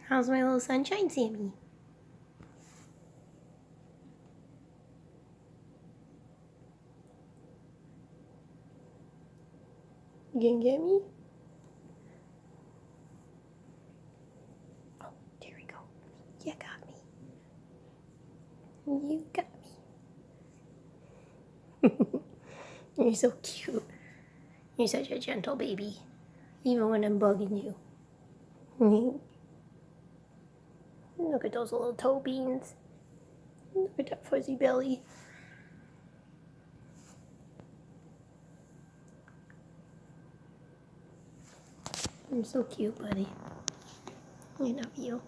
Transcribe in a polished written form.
How's my little sunshine, Sammy? You gonna get me? Oh, there we go. You got me. You got me. You're so cute. You're such a gentle baby. Even when I'm bugging you. Look at those little toe beans. Look at that fuzzy belly. You're so cute, buddy. I love you.